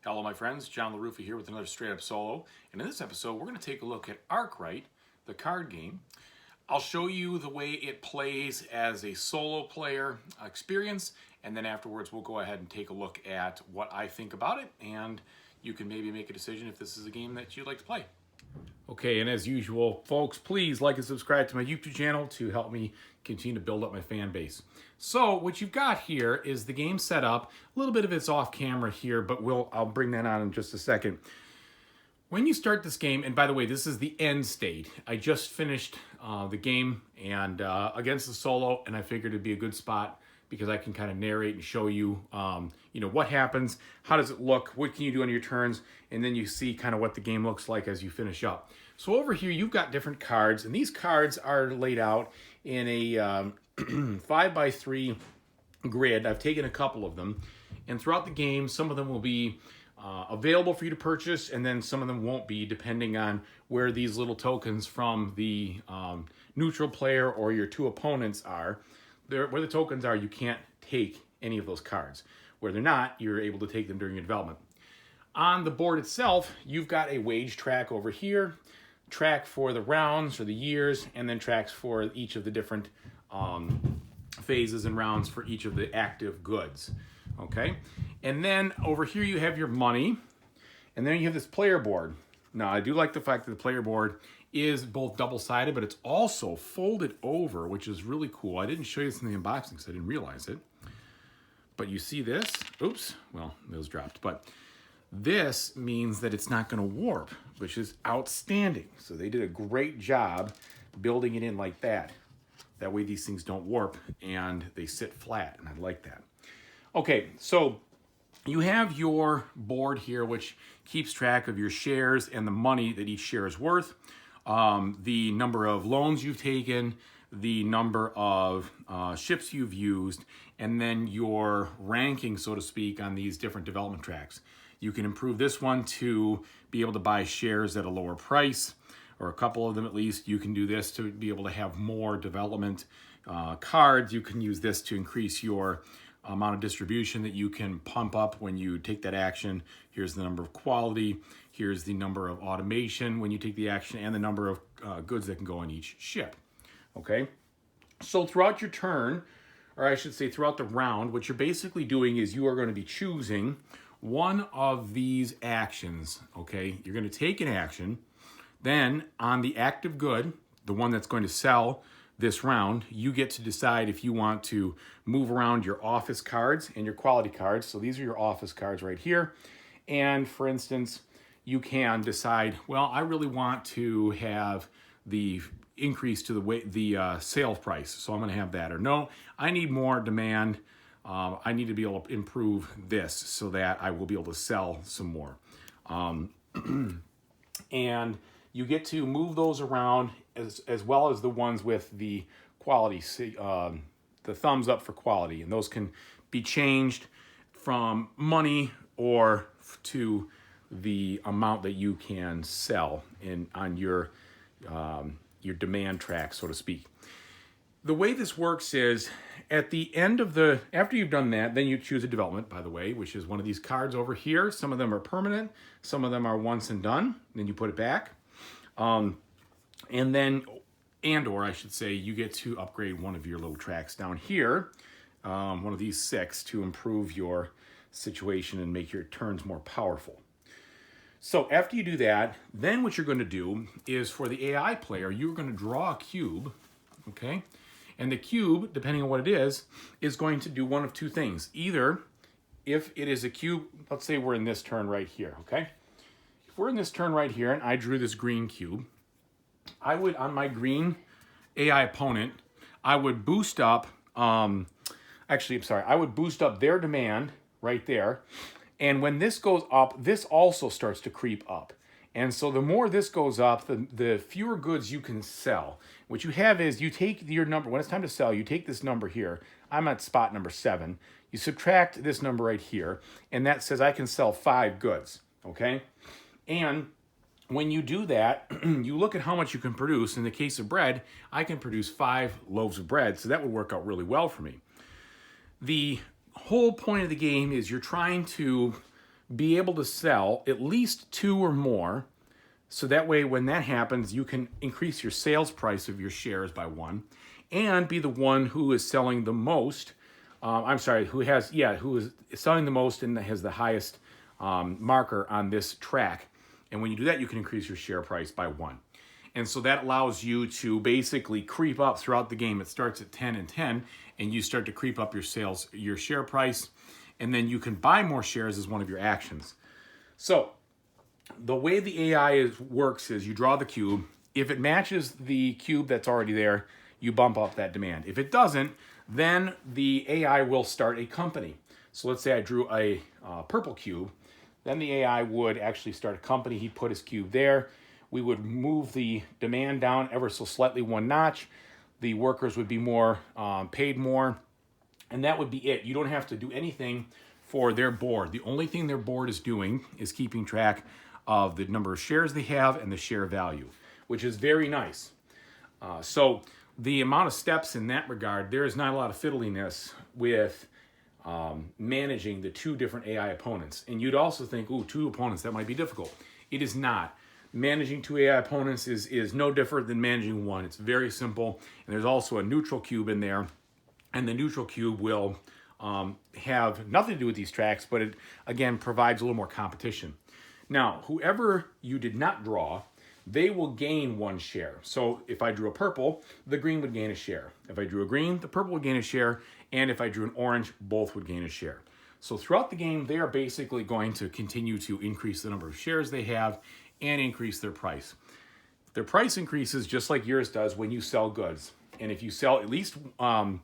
Hello my friends, John LaRuffa here with another straight up solo, and in this episode we're going to take a look at Arkwright, the card game. I'll show you the way it plays as a solo player experience, and then afterwards we'll go ahead and take a look at what I think about it, and you can maybe make a decision if this is a game that you'd like to play. Okay, and as usual, folks, please like and subscribe to my YouTube channel to help me continue to build up my fan base. So what you've got here is the game set up. A little bit of it's off camera here, but I'll bring that on in just a second. When you start this game, and by the way, this is the end state. I just finished the game and against the solo, and I figured it'd be a good spot because I can kind of narrate and show you, what happens, how does it look, what can you do on your turns, and then you see kind of what the game looks like as you finish up. So over here, you've got different cards, and these cards are laid out in a 5x3 grid. I've taken a couple of them, and throughout the game, some of them will be available for you to purchase, and then some of them won't be, depending on where these little tokens from the neutral player or your two opponents are. Where the tokens are, you can't take any of those cards. Where they're not, you're able to take them during your development. On the board itself, you've got a wage track over here, track for the rounds or the years, and then tracks for each of the different phases and rounds for each of the active goods. Okay, and then over here you have your money, and then you have this player board. Now, I do like the fact that the player board is both double-sided, but it's also folded over, which is really cool. I didn't show you this in the unboxing because I didn't realize it. But you see this? Oops, well, it was dropped. But this means that it's not going to warp, which is outstanding. So they did a great job building it in like that. That way these things don't warp and they sit flat, and I like that. Okay, so you have your board here, which keeps track of your shares and the money that each share is worth, the number of loans you've taken, the number of ships you've used, and then your ranking, so to speak, on these different development tracks. You can improve this one to be able to buy shares at a lower price, or a couple of them at least. You can do this to be able to have more development cards. You can use this to increase your amount of distribution that you can pump up when you take that action. Here's the number of quality. Here's the number of automation when you take the action, and the number of goods that can go on each ship. Okay, so throughout your turn, or I should say throughout the round, what you're basically doing is you are going to be choosing one of these actions. Okay, you're going to take an action. Then on the active good, the one that's going to sell this round, you get to decide if you want to move around your office cards and your quality cards. So these are your office cards right here. And for instance, you can decide, well, I really want to have the increase to the sale price, so I'm going to have that. Or no, I need more demand. I need to be able to improve this so that I will be able to sell some more. And you get to move those around as well as the ones with the quality, the thumbs up for quality. And those can be changed from money or to the amount that you can sell on your demand track, so to speak. The way this works is at the end of after you've done that, then you choose a development, by the way, which is one of these cards over here. Some of them are permanent, some of them are once and done. Then you put it back. Or I should say, you get to upgrade one of your little tracks down here, one of these 6, to improve your situation and make your turns more powerful. So after you do that, then what you're going to do is for the AI player, you're going to draw a cube, okay? And the cube, depending on what it is going to do one of two things. Either, if it is a cube, let's say we're in this turn right here, okay? If we're in this turn right here and I drew this green cube, I would, on my green AI opponent, I would boost up, I would boost up their demand right there. And when this goes up, this also starts to creep up. And so the more this goes up, the fewer goods you can sell. What you have is you take your number, when it's time to sell, you take this number here. I'm at spot number 7. You subtract this number right here, and that says I can sell 5 goods, okay? And when you do that, you look at how much you can produce. In the case of bread, I can produce 5 loaves of bread, so that would work out really well for me. The whole point of the game is you're trying to be able to sell at least 2 or more. So that way, when that happens, you can increase your sales price of your shares by 1 and be the one who is selling the most. Who is selling the most and has the highest marker on this track. And when you do that, you can increase your share price by 1. And so that allows you to basically creep up throughout the game. It starts at 10 and 10, and you start to creep up your share price, and then you can buy more shares as one of your actions. So the way the AI works is you draw the cube. If it matches the cube that's already there, you bump up that demand. If it doesn't, then the AI will start a company. So let's say I drew a purple cube. Then the AI would actually start a company. He'd put his cube there. We would move the demand down ever so slightly 1 notch. The workers would be paid more, and that would be it. You don't have to do anything for their board. The only thing their board is doing is keeping track of the number of shares they have and the share value, which is very nice. So the amount of steps in that regard, there is not a lot of fiddliness with managing the 2 different AI opponents. And you'd also think, 2 opponents, that might be difficult. It is not. Managing 2 AI opponents is no different than managing 1. It's very simple. And there's also a neutral cube in there. And the neutral cube will have nothing to do with these tracks, but it, again, provides a little more competition. Now, whoever you did not draw, they will gain 1 share. So if I drew a purple, the green would gain a share. If I drew a green, the purple would gain a share. And if I drew an orange, both would gain a share. So throughout the game, they are basically going to continue to increase the number of shares they have and increase their price. Their price increases just like yours does when you sell goods. And if you sell at least 2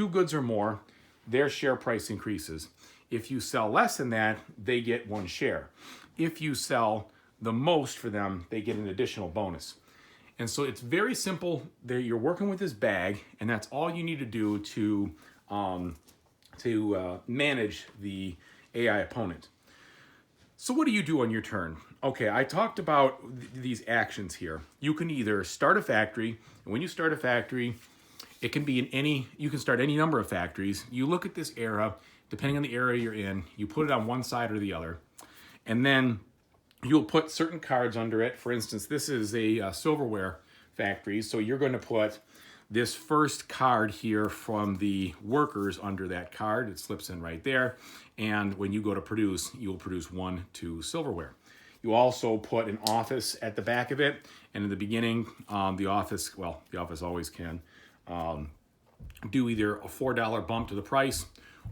goods or more, their share price increases. If you sell less than that, they get 1 share. If you sell the most for them, they get an additional bonus. And so it's very simple. You're working with this bag, and that's all you need to do to manage the AI opponent. So what do you do on your turn? Okay, I talked about these actions here. You can either start a factory, and when you start a factory, it can be you can start any number of factories. You look at this era, depending on the area you're in, you put it on one side or the other, and then you'll put certain cards under it. For instance, this is a silverware factory, so you're going to put this first card here from the workers under that card. It slips in right there, and when you go to produce, you'll produce 1 to silverware. You also put an office at the back of it, and in the beginning, the office always can do either a $4 bump to the price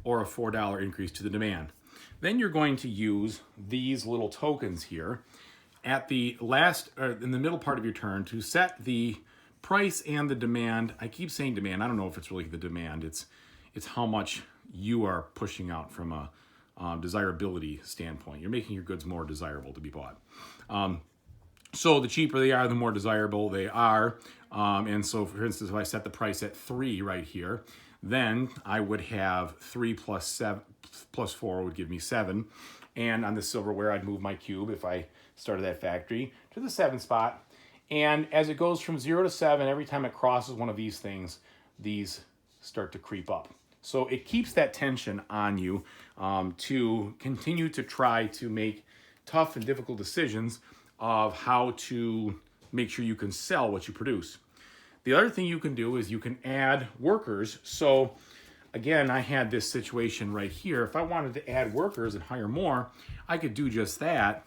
or a $4 increase to the demand. Then you're going to use these little tokens here at the in the middle part of your turn to set the price and the demand. I keep saying demand. I don't know if it's really the demand. It's how much you are pushing out from a desirability standpoint. You're making your goods more desirable to be bought. So the cheaper they are, the more desirable they are. And so, for instance, if I set the price at 3 right here, then I would have 3 plus 4 would give me 7. And on the silverware, I'd move my cube, if I started that factory, to the 7 spot. And as it goes from 0 to 7, every time it crosses one of these things, these start to creep up. So it keeps that tension on you to continue to try to make tough and difficult decisions of how to make sure you can sell what you produce. The other thing you can do is you can add workers. So again, I had this situation right here. If I wanted to add workers and hire more, I could do just that,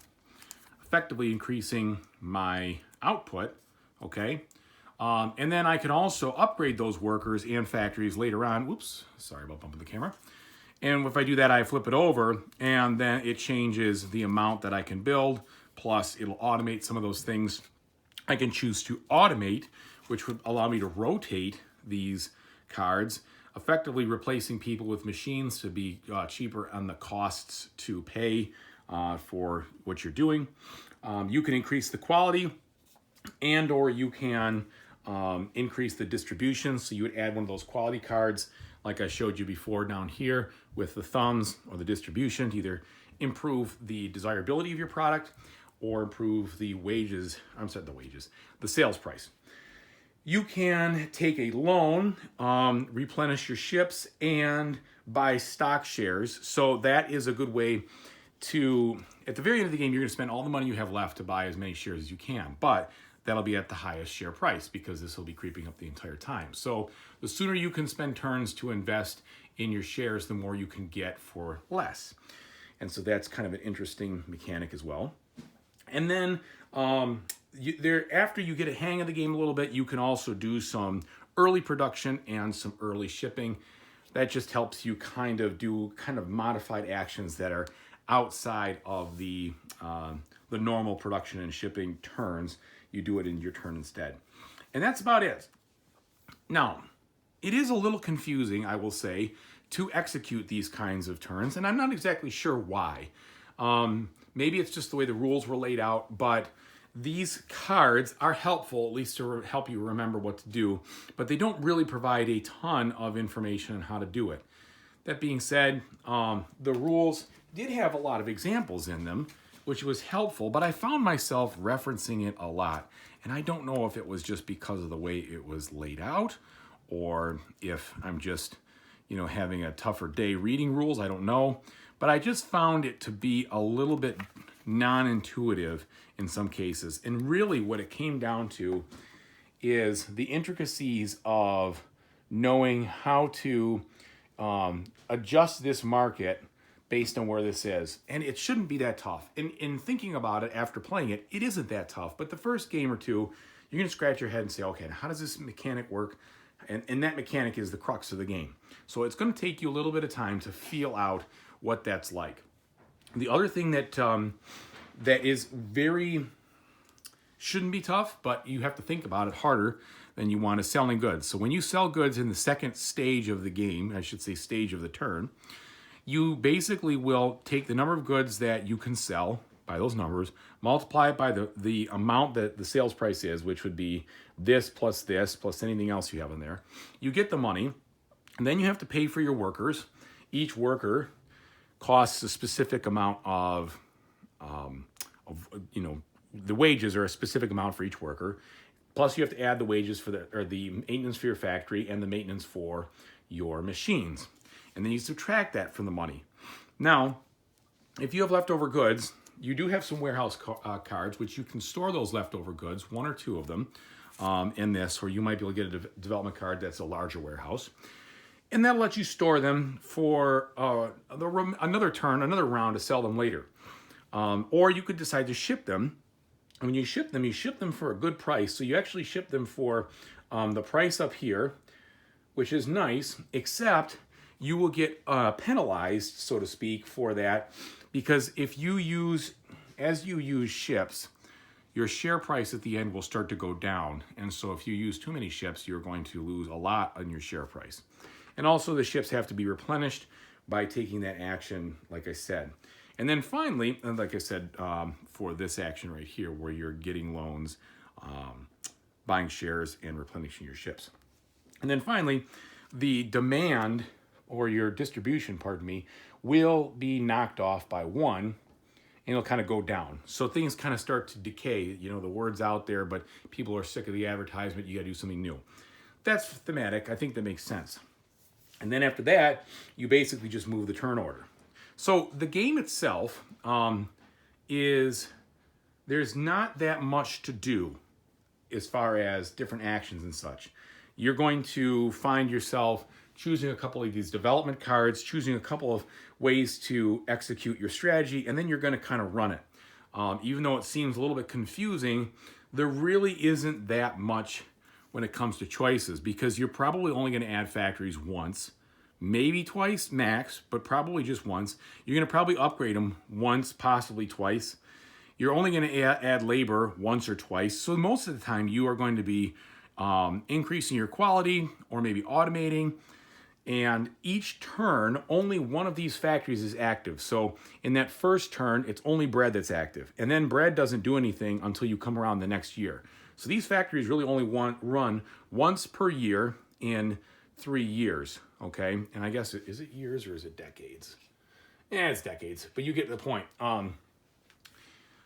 effectively increasing my output, okay? And then I can also upgrade those workers and factories later on. Whoops, sorry about bumping the camera. And if I do that, I flip it over, and then it changes the amount that I can build, plus it'll automate some of those things. I can choose to automate, which would allow me to rotate these cards, effectively replacing people with machines to be cheaper on the costs to pay for what you're doing. You can increase the quality, and or you can increase the distribution. So you would add one of those quality cards like I showed you before down here with the thumbs or the distribution to either improve the desirability of your product or improve the the sales price. You can take a loan, replenish your ships, and buy stock shares. So that is a good way to, at the very end of the game, you're going to spend all the money you have left to buy as many shares as you can. But that'll be at the highest share price because this will be creeping up the entire time. So the sooner you can spend turns to invest in your shares, the more you can get for less. And so that's kind of an interesting mechanic as well. And then after you get a hang of the game a little bit, you can also do some early production and some early shipping. That just helps you kind of do modified actions that are outside of the normal production and shipping turns. You do it in your turn instead. And that's about it. Now, it is a little confusing, I will say, to execute these kinds of turns, and I'm not exactly sure why. Maybe it's just the way the rules were laid out, but these cards are helpful, at least to help you remember what to do, but they don't really provide a ton of information on how to do it. That being said, the rules did have a lot of examples in them, which was helpful, but I found myself referencing it a lot. And I don't know if it was just because of the way it was laid out, or if I'm just, having a tougher day reading rules, I don't know. But I just found it to be a little bit non-intuitive in some cases. And really what it came down to is the intricacies of knowing how to adjust this market based on where this is. And it shouldn't be that tough. In thinking about it after playing it, it isn't that tough. But the first game or two, you're going to scratch your head and say, okay, how does this mechanic work? And that mechanic is the crux of the game. So it's going to take you a little bit of time to feel out what that's like. The other thing that is shouldn't be tough, but you have to think about it harder than you want is selling goods. So when you sell goods in the second stage of the game, I should say stage of the turn, you basically will take the number of goods that you can sell by those numbers, multiply it by the amount that the sales price is, which would be this plus anything else you have in there. You get the money, and then you have to pay for your workers. Each worker costs a specific amount of the wages are a specific amount for each worker. Plus you have to add the wages for the maintenance for your factory and the maintenance for your machines. And then you subtract that from the money. Now, if you have leftover goods, you do have some warehouse cards, which you can store those leftover goods, one or two of them, in this, or you might be able to get a development card that's a larger warehouse. And that'll let you store them for another round to sell them later. Or you could decide to ship them. And when you ship them for a good price. So you actually ship them for the price up here, which is nice, except you will get penalized, so to speak, for that. Because as you use ships, your share price at the end will start to go down. And so if you use too many ships, you're going to lose a lot on your share price. And also the ships have to be replenished by taking that action, like I said. And then finally, and like I said, for this action right here, where you're getting loans, buying shares, and replenishing your ships. And then finally, the demand, or your distribution, will be knocked off by 1, and it'll kind of go down. So things kind of start to decay. The word's out there, but people are sick of the advertisement. You got to do something new. That's thematic. I think that makes sense. And then after that, you basically just move the turn order. So the game itself there's not that much to do as far as different actions and such. You're going to find yourself choosing a couple of these development cards, choosing a couple of ways to execute your strategy, and then you're going to kind of run it. Even though it seems a little bit confusing, there really isn't that much when it comes to choices, because you're probably only going to add factories once, maybe twice max, but probably just once. You're going to probably upgrade them once, possibly twice. You're only going to add labor once or twice. So most of the time you are going to be increasing your quality or maybe automating. And each turn, only one of these factories is active. So in that first turn, it's only bread that's active. And then bread doesn't do anything until you come around the next year. So these factories really only run once per year in 3 years, okay? And I guess, is it years or is it decades? Yeah, it's decades, but you get the point.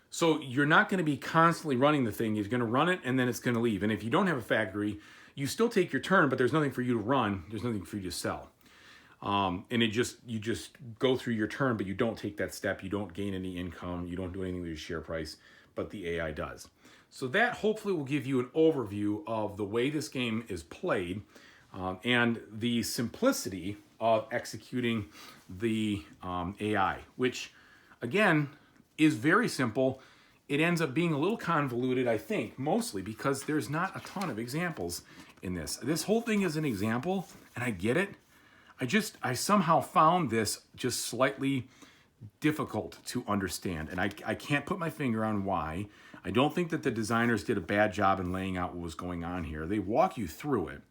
So you're not going to be constantly running the thing. You're going to run it, and then it's going to leave. And if you don't have a factory, you still take your turn, but there's nothing for you to run. There's nothing for you to sell. And you just go through your turn, but you don't take that step. You don't gain any income. You don't do anything with your share price, but the AI does. So that hopefully will give you an overview of the way this game is played, and the simplicity of executing the AI, which again is very simple. It ends up being a little convoluted, I think, mostly because there's not a ton of examples in this. This whole thing is an example, and I get it. I somehow found this just slightly difficult to understand, and I can't put my finger on why. I don't think that the designers did a bad job in laying out what was going on here. They walk you through it,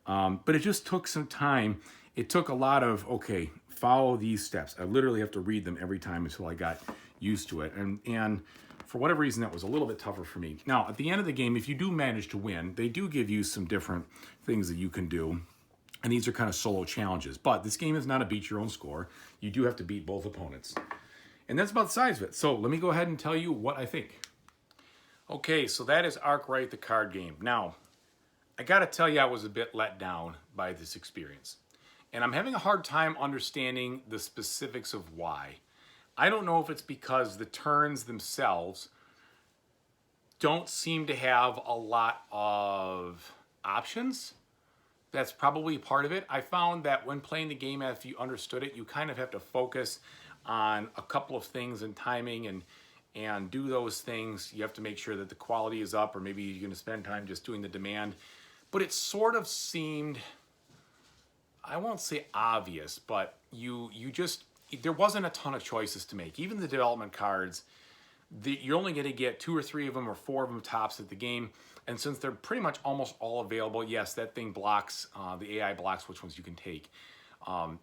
but it just took some time. It took a lot of, okay, follow these steps. I literally have to read them every time until I got used to it, and for whatever reason, that was a little bit tougher for me. Now, at the end of the game, if you do manage to win, they do give you some different things that you can do. And these are kind of solo challenges. But this game is not a beat your own score. You do have to beat both opponents. And that's about the size of it. So let me go ahead and tell you what I think. Okay, so that is Arkwright, the card game. Now, I got to tell you I was a bit let down by this experience. And I'm having a hard time understanding the specifics of why. I don't know if it's because the turns themselves don't seem to have a lot of options. That's probably part of it. I found that when playing the game, if you understood it, you kind of have to focus on a couple of things and timing and do those things. You have to make sure that the quality is up, or maybe you're going to spend time just doing the demand. But it sort of seemed, I won't say obvious, but there wasn't a ton of choices to make. Even the development cards, you're only going to get 2 or 3 of them or 4 of them tops at the game. And since they're pretty much almost all available, yes, that thing blocks, the AI blocks which ones you can take.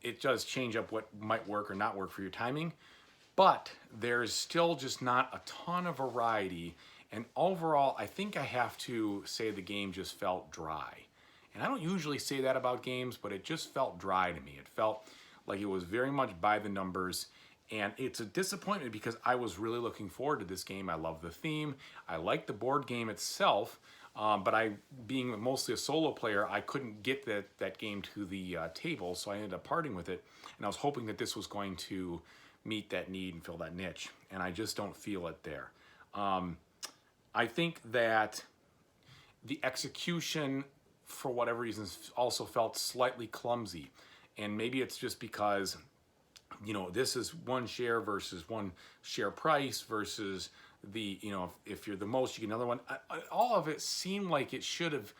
It does change up what might work or not work for your timing, but there's still just not a ton of variety. And overall, I think I have to say the game just felt dry. And I don't usually say that about games, but it just felt dry to me. It felt like it was very much by the numbers. And it's a disappointment because I was really looking forward to this game. I love the theme. I like the board game itself, but being mostly a solo player, I couldn't get that game to the table, so I ended up parting with it. And I was hoping that this was going to meet that need and fill that niche, and I just don't feel it there. I think that the execution, for whatever reasons, also felt slightly clumsy. And maybe it's just because this is 1 share versus 1 share price versus the, if you're the most, you get another one. All of it seemed like it should have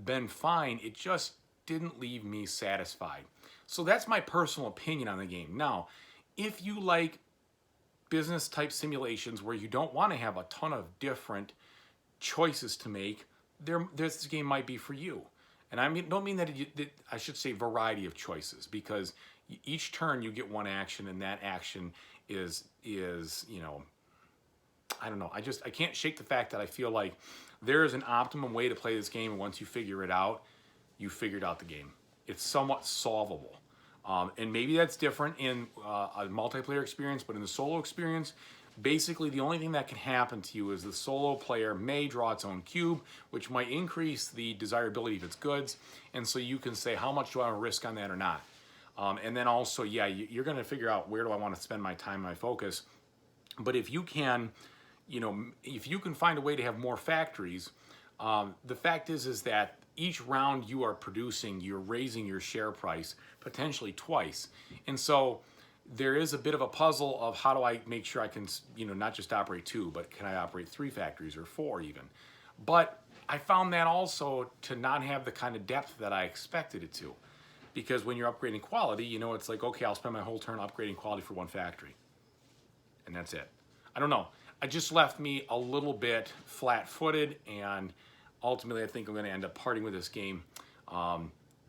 been fine. It just didn't leave me satisfied. So that's my personal opinion on the game. Now, if you like business type simulations where you don't want to have a ton of different choices to make, this game might be for you. And I don't mean that I should say variety of choices, because each turn you get 1 action, and that action is I don't know. I can't shake the fact that I feel like there is an optimum way to play this game, and once you figure it out, you figured out the game. It's somewhat solvable. And maybe that's different in a multiplayer experience, but in the solo experience, basically the only thing that can happen to you is the solo player may draw its own cube, which might increase the desirability of its goods. And so you can say, how much do I want to risk on that or not? And then also, yeah, you're going to figure out where do I want to spend my time, my focus. But if you can, if you can find a way to have more factories, the fact is that each round you are producing, you're raising your share price potentially twice. And so there is a bit of a puzzle of how do I make sure I can, not just operate 2, but can I operate 3 factories or 4 even? But I found that also to not have the kind of depth that I expected it to. Because when you're upgrading quality, it's like, okay, I'll spend my whole turn upgrading quality for 1 factory. And that's it. I don't know. It just left me a little bit flat-footed, and ultimately I think I'm going to end up parting with this game.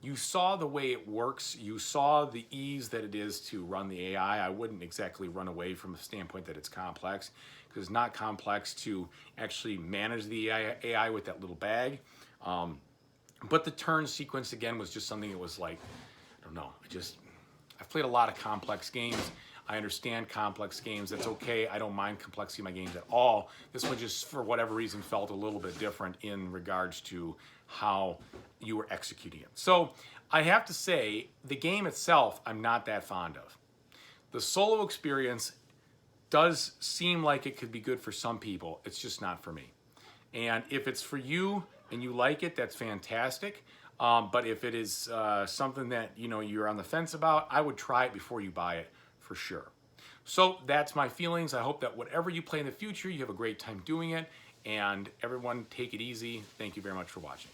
You saw the way it works. You saw the ease that it is to run the AI. I wouldn't exactly run away from the standpoint that it's complex, because it's not complex to actually manage the AI with that little bag. But the turn sequence, again, was just something that was like, I don't know, I've played a lot of complex games. I understand complex games. That's okay. I don't mind complexity in my games at all. This one just, for whatever reason, felt a little bit different in regards to how you were executing it. So I have to say, the game itself, I'm not that fond of. The solo experience does seem like it could be good for some people. It's just not for me. And if it's for you and you like it, that's fantastic. But if it is something that you're on the fence about, I would try it before you buy it for sure. So that's my feelings. I hope that whatever you play in the future, you have a great time doing it. And everyone, take it easy. Thank you very much for watching.